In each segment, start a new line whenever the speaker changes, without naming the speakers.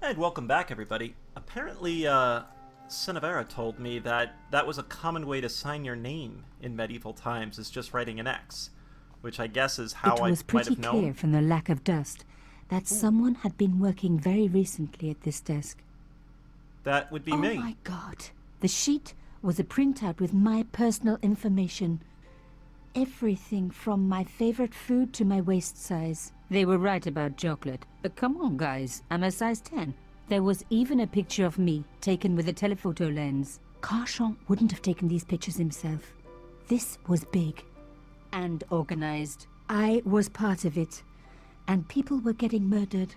And welcome back, everybody. Apparently, Cinevera told me that that was a common way to sign your name in medieval times, is just writing an X, which I guess is how
It
I
was
might
pretty
have known.
clear from the lack of dust that someone had been working very recently at this desk.
That would be
Oh
me.
my god. The sheet was a printout with my personal information. Everything from my favorite food to my waist size. They were right about chocolate. But come on, guys, I'm a size 10. There was even a picture of me, taken with a telephoto lens. Carchon wouldn't have taken these pictures himself. This was big and organized. I was part of it, and people were getting murdered.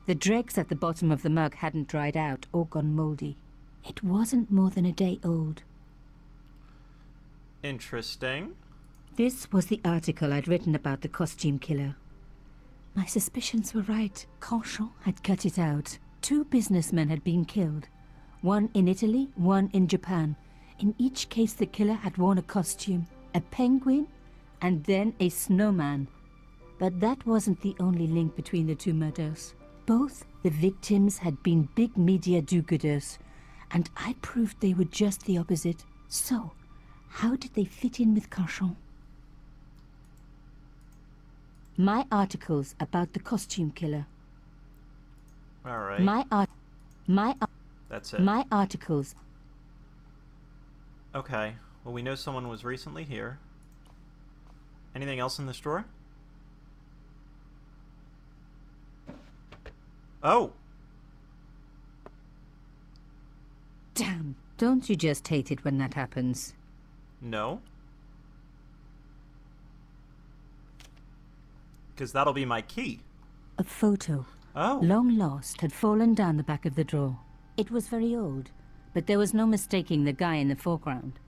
The dregs at the bottom of the mug hadn't dried out or gone moldy. It wasn't more than a day old.
Interesting.
This was the article I'd written about the costume killer. My suspicions were right. Carchon had cut it out. 2 businessmen had been killed. One in Italy, one in Japan. In each case, the killer had worn a costume. A penguin, and then a snowman. But that wasn't the only link between the 2 murders. Both the victims had been big media do-gooders, and I proved they were just the opposite. So, how did they fit in with Carchon? My articles about the costume killer.
Alright. That's it.
My articles.
Okay. Well, we know someone was recently here. Anything else in this drawer? Oh!
Damn, don't you just hate it when that happens?
No. Because that'll be my key.
A photo,
Oh.
long lost, had fallen down the back of the drawer. It was very old, but there was no mistaking the guy in the foreground.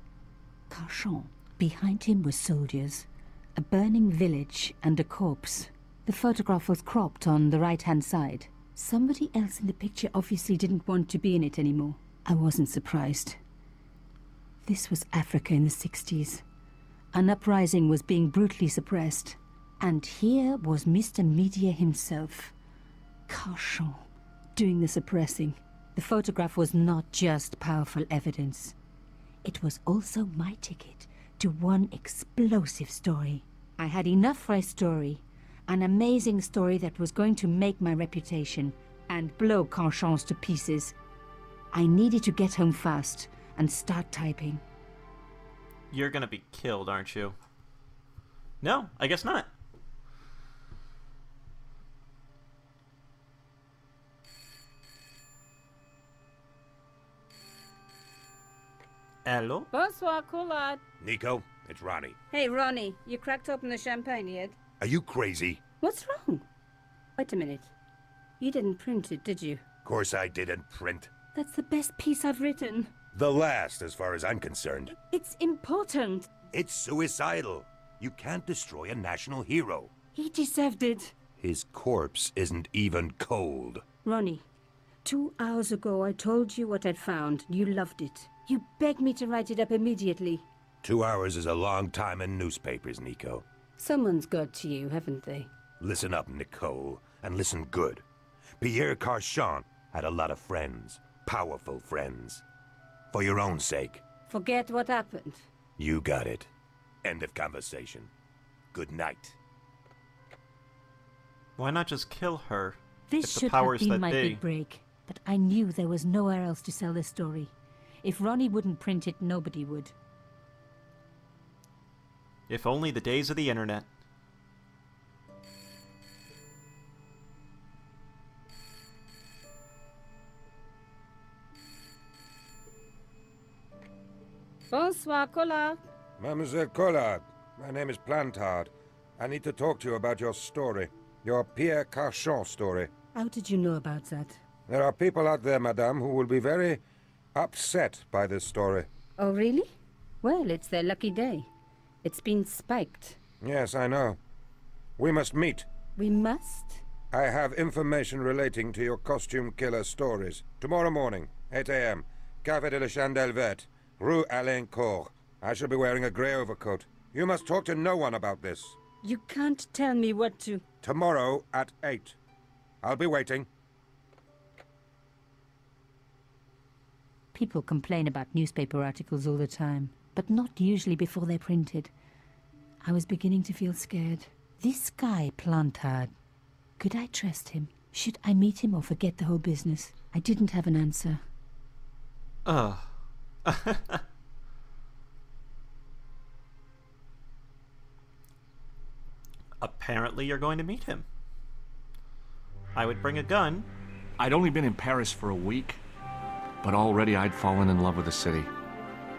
Carchon. Behind him were soldiers, a burning village, and a corpse. The photograph was cropped on the right-hand side. Somebody else in the picture obviously didn't want to be in it anymore. I wasn't surprised. This was Africa in the 60s. An uprising was being brutally suppressed. And here was Mr. Media himself, Carchon, doing the suppressing. The photograph was not just powerful evidence. It was also my ticket to one explosive story. I had enough for a story, an amazing story that was going to make my reputation and blow Carchon's to pieces. I needed to get home fast and start typing.
You're gonna be killed, aren't you? No, I guess not. Hello?
Bonsoir, Collard.
Nico, it's Ronnie.
Hey, Ronnie, you cracked open the champagne yet?
Are you crazy?
What's wrong? Wait a minute. You didn't print it, did you?
Of course I didn't print.
That's the best piece I've written.
The last, as far as I'm concerned.
It's important.
It's suicidal. You can't destroy a national hero.
He deserved it.
His corpse isn't even cold.
Ronnie, 2 hours ago I told you what I'd found. You loved it. You begged me to write it up immediately.
2 hours is a long time in newspapers, Nico.
Someone's got to you, haven't they?
Listen up, Nicole, and listen good. Pierre Carchon had a lot of friends. Powerful friends. For your own sake.
Forget what happened.
You got it. End of conversation. Good night.
Why not just kill her?
This
if the
should have
powers
been
that
my
be.
big break, but I knew there was nowhere else to sell this story. If Ronnie wouldn't print it, nobody would.
If only the days of the internet.
Bonsoir, Collard.
Mademoiselle Collard, my name is Plantard. I need to talk to you about your story. Your Pierre Carchon story.
How did you know about that?
There are people out there, madame, who will be very upset by this story.
Oh, really? Well, it's their lucky day. It's been spiked.
Yes, I know. We must meet.
We must?
I have information relating to your costume killer stories. Tomorrow morning, 8 a.m., Café de la Chandelle Verte, Rue Alain Court. I shall be wearing a grey overcoat. You must talk to no one about this.
You can't tell me what to...
Tomorrow at 8. I'll be waiting.
People complain about newspaper articles all the time, but not usually before they're printed. I was beginning to feel scared. This guy, Plantard, could I trust him? Should I meet him or forget the whole business? I didn't have an answer.
Apparently you're going to meet him. I would bring a gun.
I'd only been in Paris for a week, but already I'd fallen in love with the city.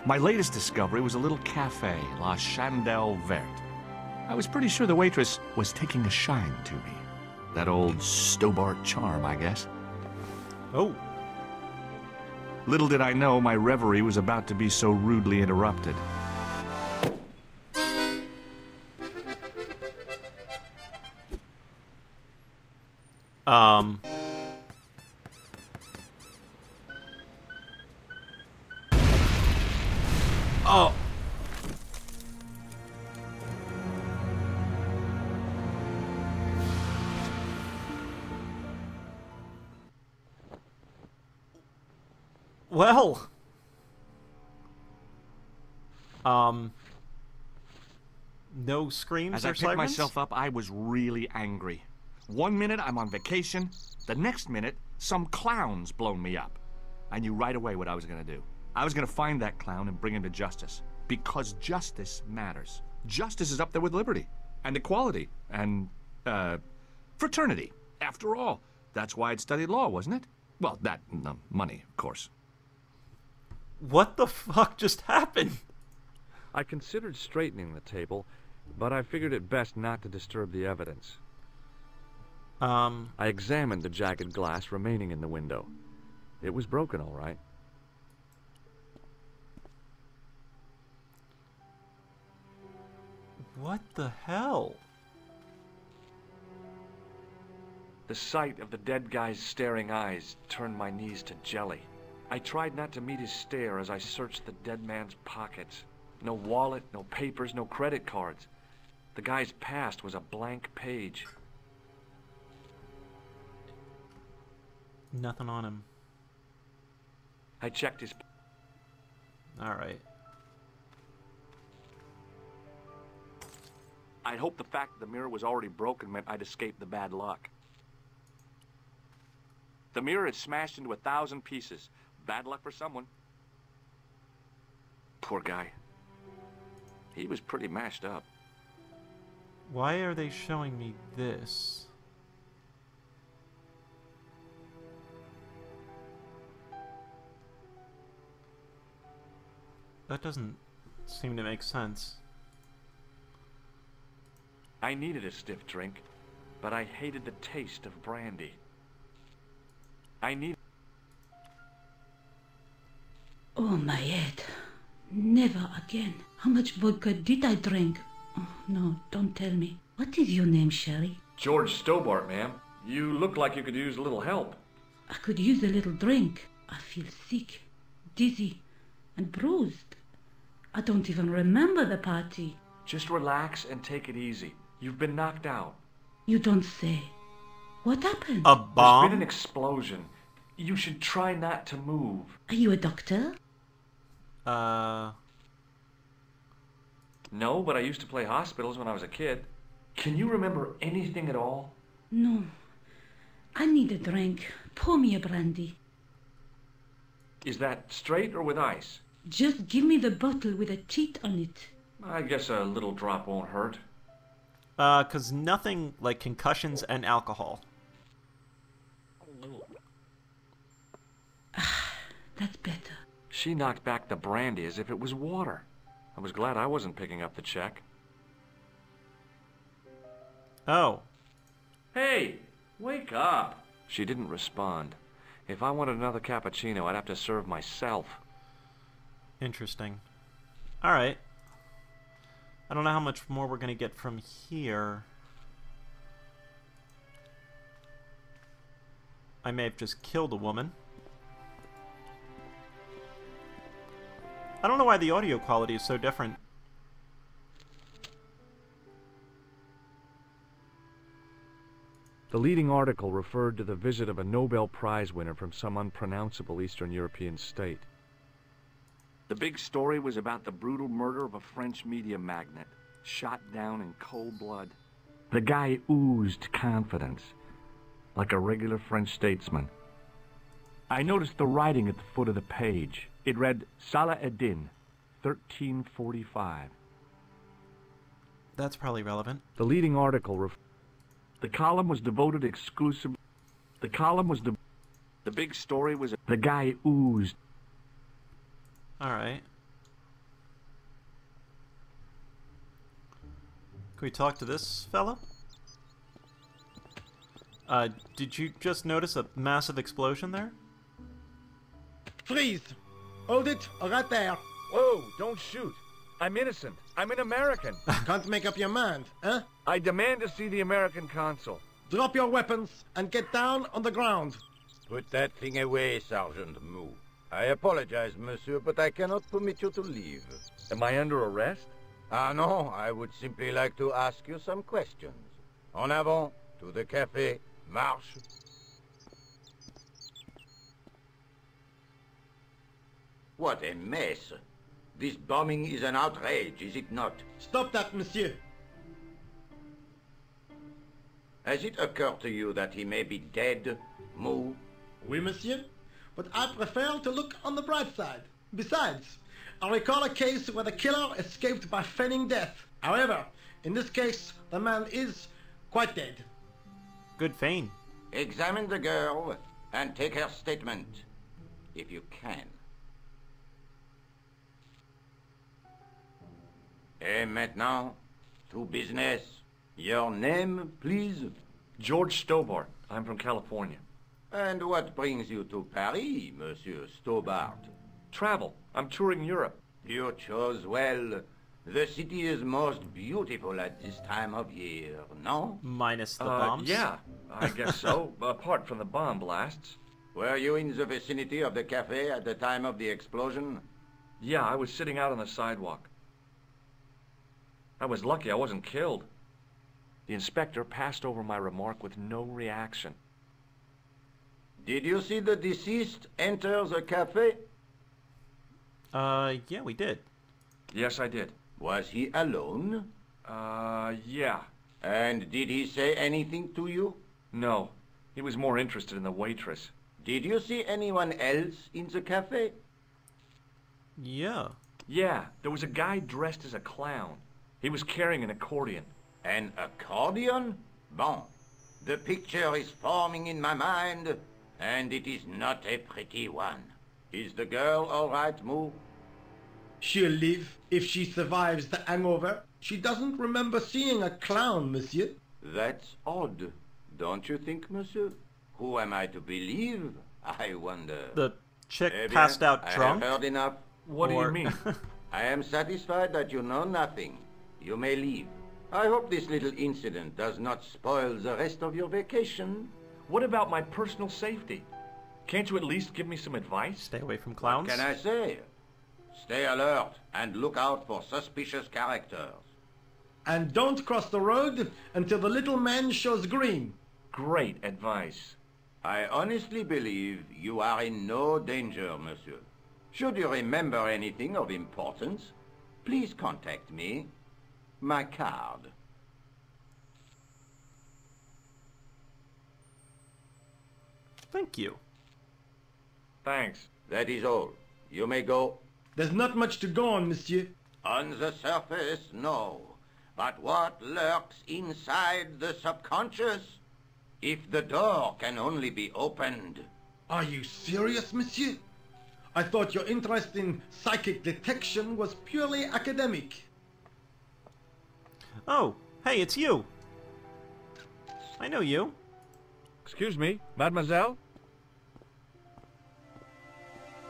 My latest discovery was a little cafe, La Chandelle Verte. I was pretty sure the waitress was taking a shine to me. That old Stobart charm, I guess.
Oh.
Little did I know my reverie was about to be so rudely interrupted.
Oh. Well. No screams
As
or
I picked
sirens?
myself up, I was really angry. One minute I'm on vacation, the next minute some clown's blown me up. I knew right away what I was gonna do. I was gonna find that clown and bring him to justice. Because justice matters. Justice is up there with liberty, and equality, and, fraternity. After all, that's why I'd studied law, wasn't it? Well, that and money, of course.
What the fuck just happened?
I considered straightening the table, but I figured it best not to disturb the evidence. I examined the jagged glass remaining in the window. It was broken, all right.
What the hell?
The sight of the dead guy's staring eyes turned my knees to jelly. I tried not to meet his stare as I searched the dead man's pockets. No wallet, no papers, no credit cards. The guy's past was a blank page.
Nothing on him.
I checked his...
Alright.
I'd hoped the fact that the mirror was already broken meant I'd escaped the bad luck. The mirror had smashed into 1,000 pieces. Bad luck for someone. Poor guy. He was pretty mashed up.
Why are they showing me this? That doesn't seem to make sense.
I needed a stiff drink, but I hated the taste of brandy. I need...
Oh, my head. Never again. How much vodka did I drink? Oh, no, don't tell me. What is your name, Sherry?
George Stobart, ma'am. You look like you could use a little help.
I could use a little drink. I feel sick, dizzy, and bruised. I don't even remember the party.
Just relax and take it easy. You've been knocked out.
You don't say. What happened?
A
There's
bomb?
been an explosion. You should try not to move.
Are you a doctor?
No, but I used to play hospitals when I was a kid. Can you remember anything at all?
No. I need a drink. Pour me a brandy.
Is that straight or with ice?
Just give me the bottle with a cheat on it.
I guess a little drop won't hurt.
'Cause nothing like concussions and alcohol.
That's better.
She knocked back the brandy as if it was water. I was glad I wasn't picking up the check.
Oh.
Hey, wake up! She didn't respond. If I wanted another cappuccino, I'd have to serve myself.
Interesting. Alright. I don't know how much more we're gonna get from here. I may have just killed a woman. I don't know why the audio quality is so different.
The leading article referred to the visit of a Nobel Prize winner from some unpronounceable Eastern European state. The big story was about the brutal murder of a French media magnate, shot down in cold blood. The guy oozed confidence, like a regular French statesman. I noticed the writing at the foot of the page. It read, Salah Eddin, 1345.
That's probably relevant.
The leading article, the column was devoted exclusively. The big story was the guy oozed.
All right. Can we talk to this fellow? Did you just notice a massive explosion there?
Freeze! Hold it, right there.
Whoa, don't shoot. I'm innocent. I'm an American.
Can't make up your mind, huh?
I demand to see the American consul.
Drop your weapons and get down on the ground.
Put that thing away, Sergeant Moo. I apologize, monsieur, but I cannot permit you to leave.
Am I under arrest?
Ah, no, I would simply like to ask you some questions. En avant, to the café, marche. What a mess. This bombing is an outrage, is it not?
Stop that, monsieur.
Has it occurred to you that he may be dead, Moo?
Oui, monsieur. But I prefer to look on the bright side. Besides, I recall a case where the killer escaped by feigning death. However, in this case, the man is quite dead.
Good feign.
Examine the girl and take her statement, if you can. Et maintenant, to business. Your name, please?
George Stobart. I'm from California.
And what brings you to Paris, Monsieur Stobart?
Travel. I'm touring Europe.
You chose well. The city is most beautiful at this time of year, no?
Minus the bombs?
Yeah, I guess so. Apart from the bomb blasts.
Were you in the vicinity of the cafe at the time of the explosion?
Yeah, I was sitting out on the sidewalk. I was lucky I wasn't killed. The inspector passed over my remark with no reaction.
Did you see the deceased enter the cafe?
Yeah, we did.
Yes, I did.
Was he alone?
Yeah.
And did he say anything to you?
No. He was more interested in the waitress.
Did you see anyone else in the cafe?
Yeah.
Yeah, there was a guy dressed as a clown. He was carrying an accordion.
An accordion? Bon. The picture is forming in my mind, and it is not a pretty one. Is the girl all right, Moo?
She'll live if she survives the hangover. She doesn't remember seeing a clown, monsieur.
That's odd, don't you think, monsieur? Who am I to believe? I wonder.
The chick
Eh bien,
passed out
I
drunk?
have heard enough.
What do you mean?
I am satisfied that you know nothing. You may leave. I hope this little incident does not spoil the rest of your vacation.
What about my personal safety? Can't you at least give me some advice?
Stay away from clowns?
What can I say? Stay alert and look out for suspicious characters.
And don't cross the road until the little man shows green.
Great advice.
I honestly believe you are in no danger, monsieur. Should you remember anything of importance, please contact me. My card.
Thank you.
Thanks.
That is all. You may go.
There's not much to go on, monsieur.
On the surface, no. But what lurks inside the subconscious? If the door can only be opened.
Are you serious, monsieur? I thought your interest in psychic detection was purely academic.
Oh, hey, it's you. I know you.
Excuse me, mademoiselle?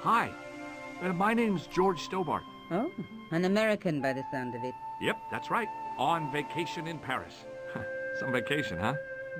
Hi. My name's George Stobart.
Oh, an American by the sound of it.
Yep, that's right. On vacation in Paris. Some vacation, huh?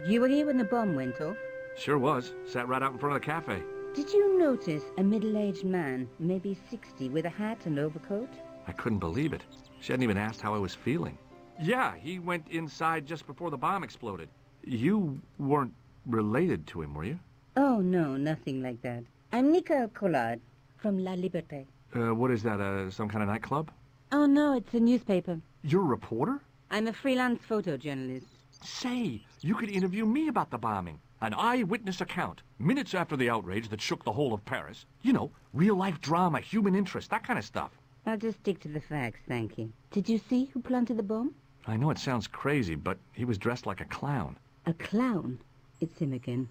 You were here when the bomb went off?
Sure was. Sat right out in front of the cafe.
Did you notice a middle-aged man, maybe 60, with a hat and overcoat?
I couldn't believe it. She hadn't even asked how I was feeling. Yeah, he went inside just before the bomb exploded. You weren't related to him, were you?
Oh, no, nothing like that. I'm Nicole Collard from La Liberté.
What is that, some kind of nightclub?
Oh, no, it's a newspaper.
You're a reporter?
I'm a freelance photojournalist.
Say, you could interview me about the bombing. An eyewitness account, minutes after the outrage that shook the whole of Paris. You know, real-life drama, human interest, that kind of stuff.
I'll just stick to the facts, thank you. Did you see who planted the bomb?
I know it sounds crazy, but he was dressed like a clown.
A clown? It's him again.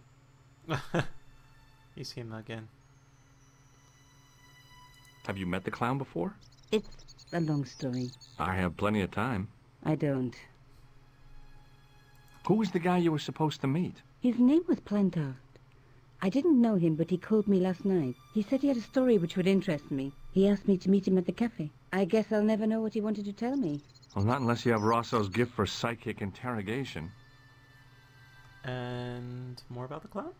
He's him again.
Have you met the clown before?
It's a long story.
I have plenty of time.
I don't.
Who was the guy you were supposed to meet?
His name was Plantard. I didn't know him, but he called me last night. He said he had a story which would interest me. He asked me to meet him at the cafe. I guess I'll never know what he wanted to tell me.
Well, not unless you have Rosso's gift for psychic interrogation.
And more about the clown?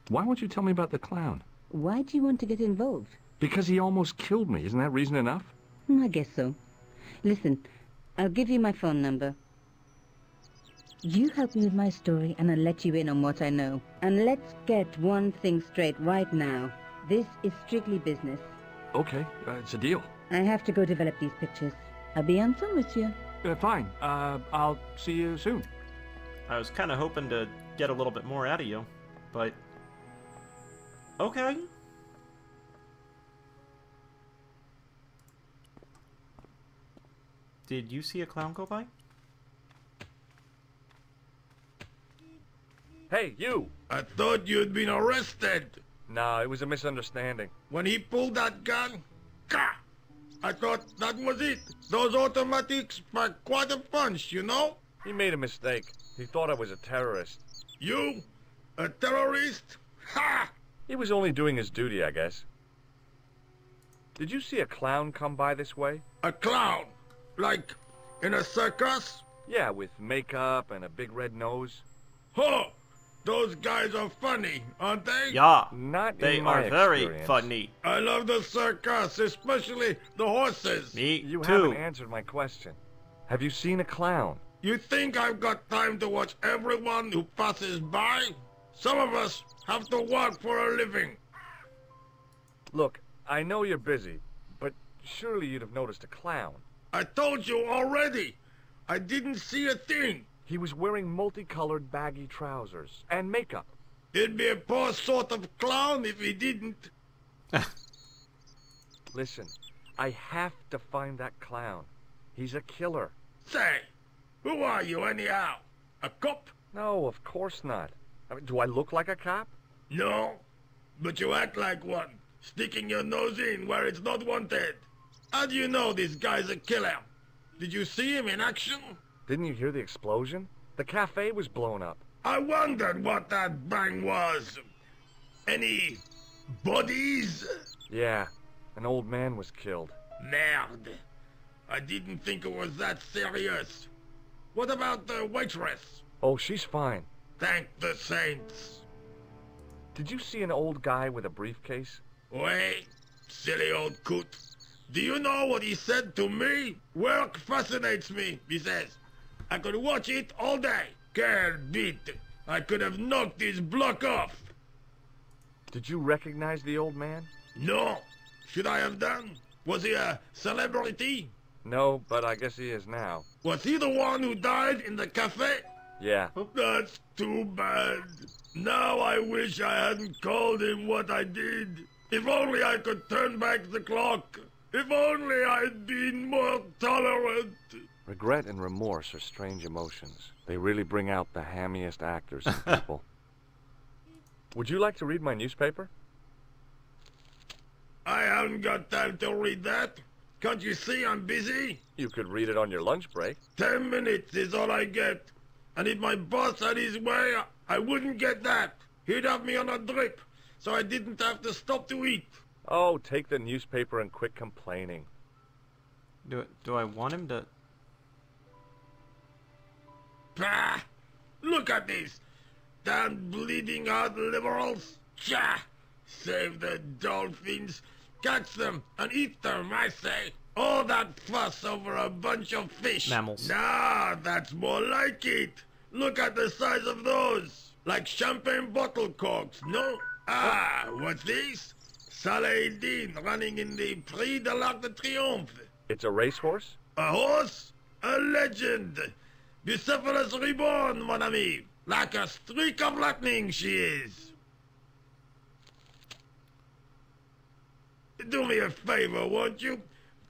Why won't you tell me about the clown?
Why do you want to get involved?
Because he almost killed me. Isn't that reason enough?
I guess so. Listen, I'll give you my phone number. You help me with my story and I'll let you in on what I know. And let's get one thing straight right now. This is strictly business.
Okay, it's a deal.
I have to go develop these pictures. À bientôt, monsieur.
Fine. I'll see you soon.
I was kind of hoping to get a little bit more out of you, but... Okay. Did you see a clown go by?
Hey, you!
I thought you'd been arrested.
No, it was a misunderstanding.
When he pulled that gun, gah! I thought that was it. Those automatics pack quite a punch, you know?
He made a mistake. He thought I was a terrorist.
You? A terrorist? Ha!
He was only doing his duty, I guess. Did you see a clown come by this way?
A clown? Like in a circus?
Yeah, with makeup and a big red nose.
Huh! Those guys are funny, aren't they?
Yeah,
Not
they
in my
are very
experience.
funny.
I love the circus, especially the horses.
Me
You
too.
haven't answered my question. Have you seen a clown?
You think I've got time to watch everyone who passes by? Some of us have to work for a living.
Look, I know you're busy, but surely you'd have noticed a clown.
I told you already. I didn't see a thing.
He was wearing multicolored baggy trousers and makeup.
He'd be a poor sort of clown if he didn't.
Listen, I have to find that clown. He's a killer.
Say, who are you anyhow? A cop?
No, of course not. I mean, do I look like a cop?
No, but you act like one, sticking your nose in where it's not wanted. How do you know this guy's a killer? Did you see him in action?
Didn't you hear the explosion? The cafe was blown up.
I wondered what that bang was. Any bodies?
Yeah, an old man was killed.
Merde. I didn't think it was that serious. What about the waitress?
Oh, she's fine.
Thank the saints.
Did you see an old guy with a briefcase?
Wait, silly old coot. Do you know what he said to me? Work fascinates me, he says. I could watch it all day. Quel bit. I could have knocked his block off.
Did you recognize the old man?
No. Should I have done? Was he a celebrity?
No, but I guess he is now.
Was he the one who died in the cafe?
Yeah.
That's too bad. Now I wish I hadn't called him what I did. If only I could turn back the clock. If only I'd been more tolerant.
Regret and remorse are strange emotions. They really bring out the hammiest actors in people. Would you like to read my newspaper?
I haven't got time to read that. Can't you see I'm busy?
You could read it on your lunch break.
10 minutes is all I get. And if my boss had his way, I wouldn't get that. He'd have me on a drip, so I didn't have to stop to eat.
Oh, take the newspaper and quit complaining.
Do I want him to...
Pah! Look at this. Damn bleeding heart liberals. Cha! Save the dolphins. Catch them and eat them, I say. All that fuss over a bunch of fish.
Mammals.
Nah, that's more like it. Look at the size of those. Like champagne bottle corks, no? Ah, what's this? Saladin running in the Prix de l'Arc de Triomphe.
It's a racehorse?
A horse? A legend. Bucephalus reborn, mon ami. Like a streak of lightning she is. Do me a favor, won't you?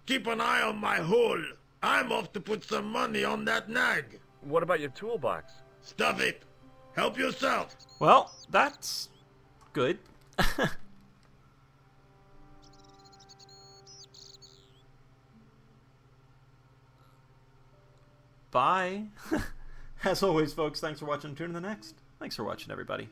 Keep an eye on my hole. I'm off to put some money on that nag.
What about your toolbox?
Stuff it. Help yourself.
Well, that's good. Bye. As always, folks, thanks for watching. Tune in the next. Thanks for watching, everybody.